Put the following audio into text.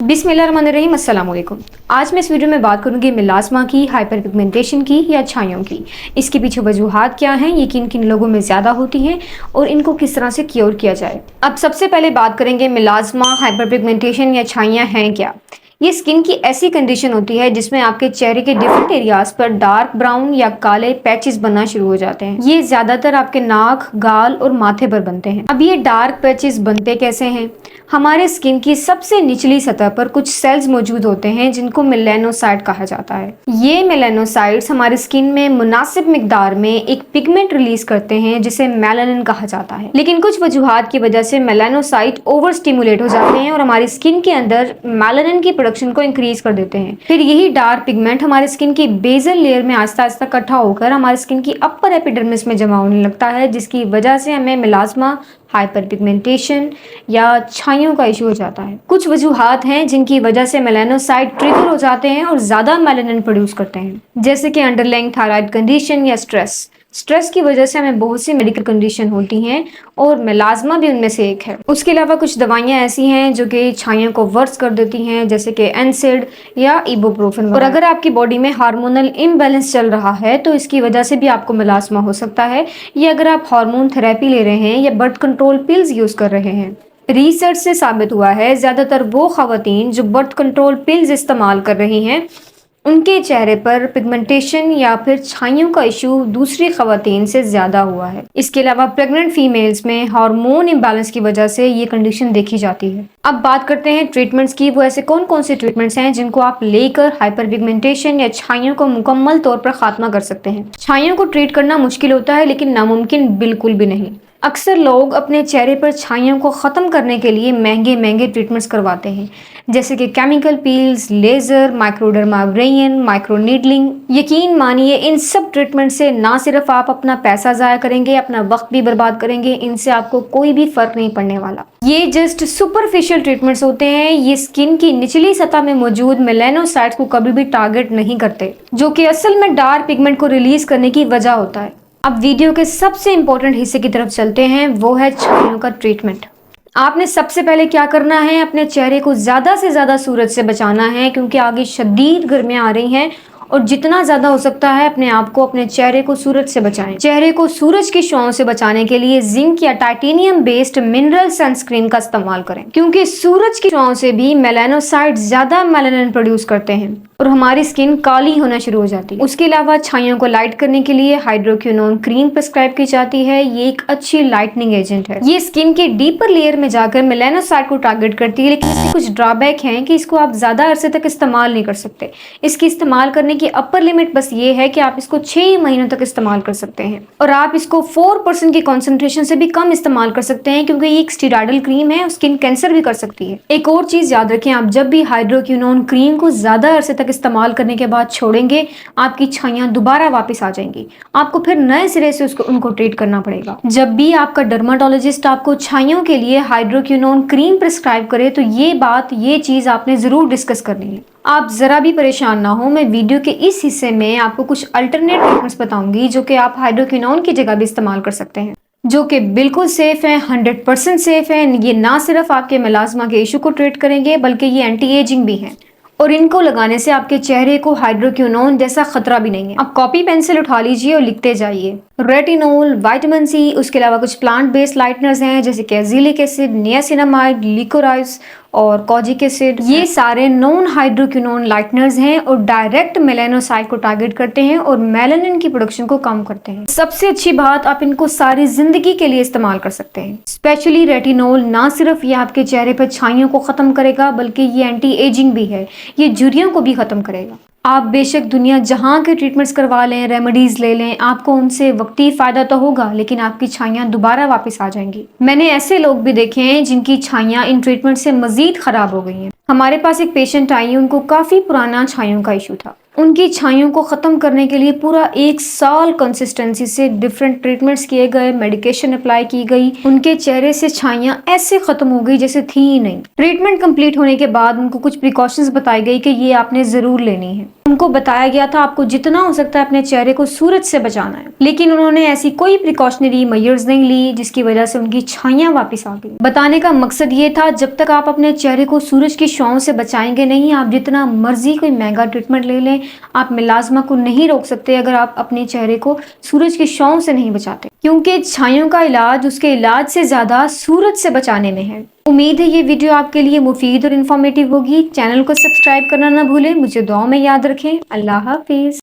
बिस्मिल्लाहिर्रहमानिर्रहीम, अस्सलाम वालेकुम। आज मैं इस वीडियो में बात करूंगी मेलास्मा की, हाइपर पिगमेंटेशन की या छाइयों की। इसके पीछे वजूहात क्या हैं, ये किन किन लोगों में ज़्यादा होती हैं और इनको किस तरह से क्योर किया जाए। अब सबसे पहले बात करेंगे मेलास्मा, हाइपर पिगमेंटेशन या छाइयाँ हैं क्या। ये स्किन की ऐसी कंडीशन होती है जिसमें आपके चेहरे के डिफरेंट एरियाज पर डार्क ब्राउन या काले पैचेस बनना शुरू हो जाते हैं। ये ज्यादातर आपके नाक, गाल और माथे पर बनते हैं। अब ये डार्क पैचेस बनते कैसे हैं? हमारे स्किन की सबसे निचली सतह पर कुछ सेल्स मौजूद होते हैं जिनको मेलानोसाइट कहा जाता है। ये मेलानोसाइट्स हमारी स्किन में मुनासिब मिकदार में एक पिगमेंट रिलीज करते हैं जिसे मेलानिन कहा जाता है। लेकिन कुछ वजूहात की वजह से मेलानोसाइट ओवर स्टिमुलेट हो जाते हैं और हमारी स्किन के अंदर मेलानिन की प्रोडक्शन को इंक्रीज कर देते हैं। फिर यही डार्क पिगमेंट हमारे स्किन की बेसल लेयर में आस्ता आस्ता इकट्ठा होकर हमारी स्किन की अपर एपिडर्मिस में जमा होने लगता है, जिसकी वजह से हमें मेलास्मा, हाइपर पिगमेंटेशन या छाइयों का इशू हो जाता है। कुछ वजूहात हैं जिनकी वजह से मेलानोसाइट ट्रिगर हो जाते हैं और ज्यादा मेलानिन प्रोड्यूस करते हैं, जैसे कि अंडरलाइंग थायराइड कंडीशन या स्ट्रेस की वजह से हमें बहुत सी मेडिकल कंडीशन होती हैं और मेलास्मा भी उनमें से एक है। उसके अलावा कुछ दवाइयां ऐसी हैं जो कि छाइयों को वर्स कर देती हैं, जैसे कि एनसिड या इबुप्रोफेन। और अगर आपकी बॉडी में हार्मोनल इम्बैलेंस चल रहा है तो इसकी वजह से भी आपको मेलास्मा हो सकता है। या अगर आप हार्मोन थेरेपी ले रहे हैं या बर्थ कंट्रोल पिल्स यूज कर रहे हैं। रिसर्च से साबित हुआ है ज्यादातर वो खवातीन जो बर्थ कंट्रोल पिल्स इस्तेमाल कर रही हैं उनके चेहरे पर पिगमेंटेशन या फिर छाइयों का इशू दूसरी खवातीन से ज्यादा हुआ है। इसके अलावा प्रेग्नेंट फीमेल्स में हार्मोन इम्बैलेंस की वजह से ये कंडीशन देखी जाती है। अब बात करते हैं ट्रीटमेंट्स की। वो ऐसे कौन कौन से ट्रीटमेंट्स हैं जिनको आप लेकर हाइपर पिगमेंटेशन या छाइयों को मुकम्मल तौर पर खात्मा कर सकते हैं। छाइयों को ट्रीट करना मुश्किल होता है लेकिन नामुमकिन बिल्कुल भी नहीं। अक्सर लोग अपने चेहरे पर छाइयों को ख़त्म करने के लिए महंगे महंगे ट्रीटमेंट्स करवाते हैं, जैसे कि केमिकल पील्स, लेज़र, माइक्रोडर्माब्रेन, माइक्रोनीडलिंग। यकीन मानिए इन सब ट्रीटमेंट से ना सिर्फ आप अपना पैसा ज़ाया करेंगे, अपना वक्त भी बर्बाद करेंगे। इनसे आपको कोई भी फ़र्क नहीं पड़ने वाला। ये जस्ट सुपरफिशियल ट्रीटमेंट्स होते हैं। ये स्किन की निचली सतह में मौजूद मेलानोसाइट्स को कभी भी टारगेट नहीं करते, जो कि असल में डार्क पिगमेंट को रिलीज करने की वजह होता है। अब वीडियो के सबसे इंपॉर्टेंट हिस्से की तरफ चलते हैं, वो है छाइयों का ट्रीटमेंट। आपने सबसे पहले क्या करना है, अपने चेहरे को ज़्यादा से ज़्यादा सूरज से बचाना है, क्योंकि आगे शदीद गर्मियाँ आ रही हैं और जितना ज़्यादा हो सकता है अपने आप को, अपने चेहरे को सूरज से बचाएं। चेहरे को सूरज की छांव से बचाने के लिए जिंक या टाइटेनियम बेस्ड मिनरल सनस्क्रीन का इस्तेमाल करें, क्योंकि सूरज की छांव से भी मेलानोसाइट ज़्यादा मेलानिन प्रोड्यूस करते हैं और हमारी स्किन काली होना शुरू हो जाती है। उसके अलावा छाइयों को लाइट करने के लिए हाइड्रोक्विनोन क्रीम प्रिस्क्राइब की जाती है। ये एक अच्छी लाइटनिंग एजेंट है। ये स्किन के डीपर लेयर में जाकर मेलानोसाइट को टारगेट करती है, लेकिन इसके कुछ ड्रॉबैक हैं कि इसको आप ज्यादा अरसे तक इस्तेमाल नहीं कर सकते। इसकी इस्तेमाल करने की अपर लिमिट बस ये है कि आप इसको 6 महीनों तक इस्तेमाल कर सकते हैं और आप इसको 4% की कॉन्सेंट्रेशन से भी कम इस्तेमाल कर सकते हैं, क्योंकि ये एक स्टेरॉइडल क्रीम है, स्किन कैंसर भी कर सकती है। एक और चीज याद रखें, आप जब भी हाइड्रोक्विनोन क्रीम को ज्यादा अरसे तक इस्तेमाल करने के बाद छोड़ेंगे, आपकी छाइयां दोबारा वापस आ जाएंगी। आपको फिर नए सिरे से उनको ट्रीट करना पड़ेगा। जब भी आपका डर्माटोलॉजिस्ट आपको छाइयों के लिए हाइड्रोक्विनोन क्रीम प्रिस्क्राइब करे तो ये चीज आपने जरूर डिस्कस करनी है। आप जरा भी परेशान ना हो, मैं वीडियो के इस हिस्से में आपको कुछ अल्टरनेट ट्रीटमेंट्स बताऊंगी जो कि आप हाइड्रोक्विनोन की जगह भी इस्तेमाल कर सकते हैं, जो कि बिल्कुल सेफ है, 100% सेफ है। ये ना सिर्फ आपके मेलास्मा के इशू को ट्रीट करेंगे बल्कि ये एंटी एजिंग भी है और इनको लगाने से आपके चेहरे को हाइड्रोक्विनोन जैसा खतरा भी नहीं है। अब कॉपी पेंसिल उठा लीजिए और लिखते जाइए। रेटिनोल, विटामिन सी, उसके अलावा कुछ प्लांट बेस्ड लाइटनर्स हैं जैसे कि एजिलिक एसिड, नियासिनामाइड, लिकोराइस और कॉजिक एसिड। ये सारे नॉन हाइड्रोक्विनोन लाइटनर्स हैं और डायरेक्ट मेलानोसाइट को टारगेट करते हैं और मेलानिन की प्रोडक्शन को कम करते हैं। सबसे अच्छी बात, आप इनको सारी जिंदगी के लिए इस्तेमाल कर सकते हैं। स्पेशली रेटिनोल ना सिर्फ ये आपके चेहरे पर छाइयों को खत्म करेगा बल्कि ये एंटी एजिंग भी है, ये झुर्रियों को भी खत्म करेगा। आप बेशक दुनिया जहां के ट्रीटमेंट्स करवा लें, रेमेडीज ले लें, आपको उनसे वक्ती फायदा तो होगा लेकिन आपकी छाइयां दोबारा वापस आ जाएंगी। मैंने ऐसे लोग भी देखे हैं जिनकी छाइयां इन ट्रीटमेंट से मजीद खराब हो गई हैं। हमारे पास एक पेशेंट आई, उनको काफी पुराना छाइयों का इशू था। उनकी छाइयों को ख़त्म करने के लिए पूरा 1 साल कंसिस्टेंसी से डिफरेंट ट्रीटमेंट्स किए गए, मेडिकेशन अप्लाई की गई। उनके चेहरे से छाइयाँ ऐसे ख़त्म हो गई जैसे थी ही नहीं। ट्रीटमेंट कंप्लीट होने के बाद उनको कुछ प्रिकॉशंस बताई गई कि ये आपने ज़रूर लेनी है। उनको बताया गया था आपको जितना हो सकता है अपने चेहरे को सूरज से बचाना है, लेकिन उन्होंने ऐसी कोई प्रिकॉशनरी मेजर्स नहीं ली जिसकी वजह से उनकी छाइयाँ वापस आ गई। बताने का मकसद ये था, जब तक आप अपने चेहरे को सूरज की छांव से बचाएंगे नहीं, आप जितना मर्जी कोई महंगा ट्रीटमेंट ले लें, आप मेलास्मा को नहीं रोक सकते अगर आप अपने चेहरे को सूरज की छांव से नहीं बचाते, क्योंकि छाइयों का इलाज उसके इलाज से ज्यादा सूरज से बचाने में है। उम्मीद है ये वीडियो आपके लिए मुफीद और इन्फॉर्मेटिव होगी। चैनल को सब्सक्राइब करना ना भूलें। मुझे दुआ में याद रखें। अल्लाह हाफिज।